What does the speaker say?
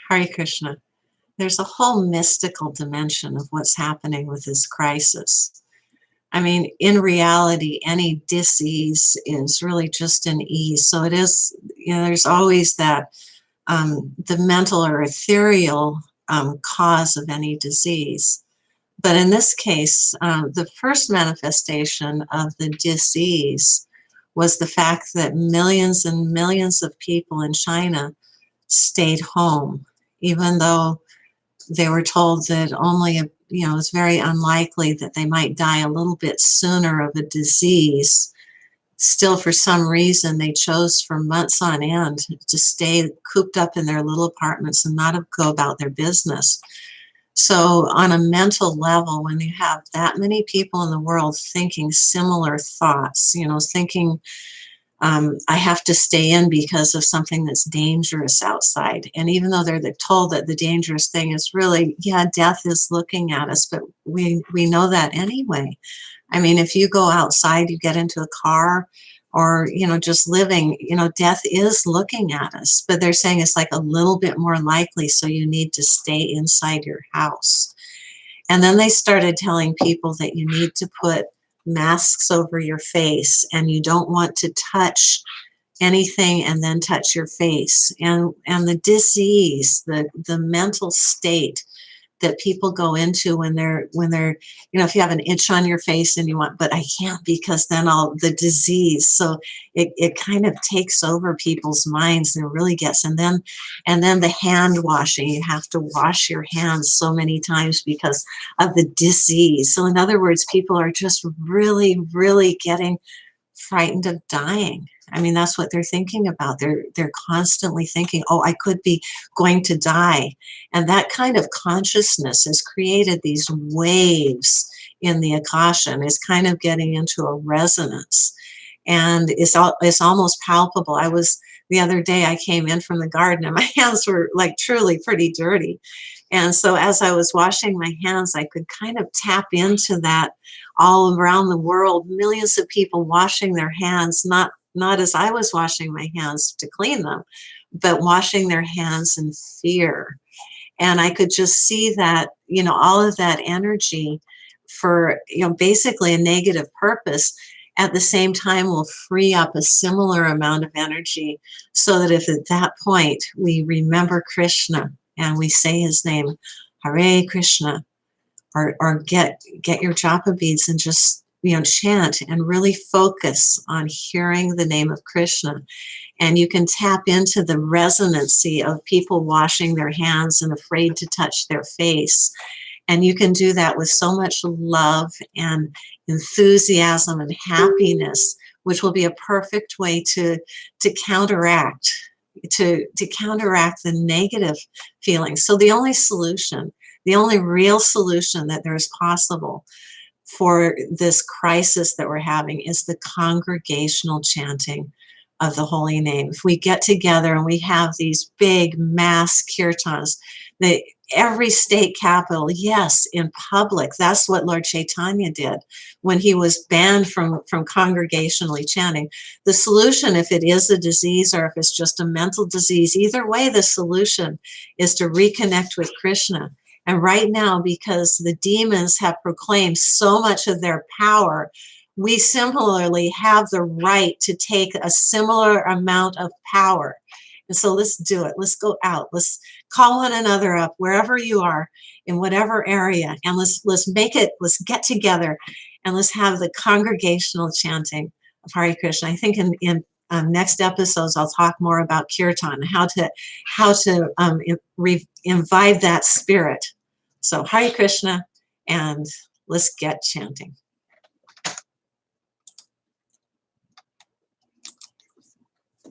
Hare Krishna. There's a whole mystical dimension of what's happening with this crisis. I mean, in reality, any disease is really just an ease. So it is, there's always that the mental or ethereal cause of any disease. But in this case, the first manifestation of the disease was the fact that millions and millions of people in China stayed home, even though they were told that only, it's very unlikely that they might die a little bit sooner of a disease. Still, for some reason, they chose for months on end to stay cooped up in their little apartments and not go about their business. So on a mental level, when you have that many people in the world thinking similar thoughts, thinking, I have to stay in because of something that's dangerous outside. And even though they're told that the dangerous thing is really, death is looking at us, but we know that anyway. I mean, if you go outside, you get into a car or, just living, death is looking at us, but they're saying it's like a little bit more likely. So you need to stay inside your house. And then they started telling people that you need to put masks over your face and you don't want to touch anything and then touch your face. And the disease, the mental state that people go into when they're, if you have an itch on your face and you want, but I can't because then all the disease. So it kind of takes over people's minds and really gets, and then the hand washing, you have to wash your hands so many times because of the disease. So in other words, people are just really, really getting frightened of dying. I mean, that's what they're thinking about. They're constantly thinking, oh, I could be going to die. And that kind of consciousness has created these waves in the Akasha and is kind of getting into a resonance. And it's almost palpable. The other day I came in from the garden and my hands were like truly pretty dirty. And so as I was washing my hands, I could kind of tap into that all around the world, millions of people washing their hands, not as I was washing my hands to clean them, but washing their hands in fear. And I could just see that, all of that energy for, basically a negative purpose at the same time will free up a similar amount of energy so that if at that point we remember Krishna and we say his name, Hare Krishna, or get your japa beads and just, chant and really focus on hearing the name of Krishna. And you can tap into the resonancy of people washing their hands and afraid to touch their face. And you can do that with so much love and enthusiasm and happiness, which will be a perfect way to counteract the negative feelings. So the only real solution that there is possible for this crisis that we're having is the congregational chanting of the holy name. If we get together and we have these big mass kirtans, every state capital, yes, in public. That's what Lord Chaitanya did when he was banned from congregationally chanting. The solution, if it is a disease or if it's just a mental disease, either way, the solution is to reconnect with Krishna. And right now, because the demons have proclaimed so much of their power, we similarly have the right to take a similar amount of power. And so let's do it. Let's go out. Let's call one another up wherever you are in whatever area. And let's get together and let's have the congregational chanting of Hare Krishna. I think in next episodes, I'll talk more about kirtan, how to revive that spirit. So Hare Krishna, and let's get chanting.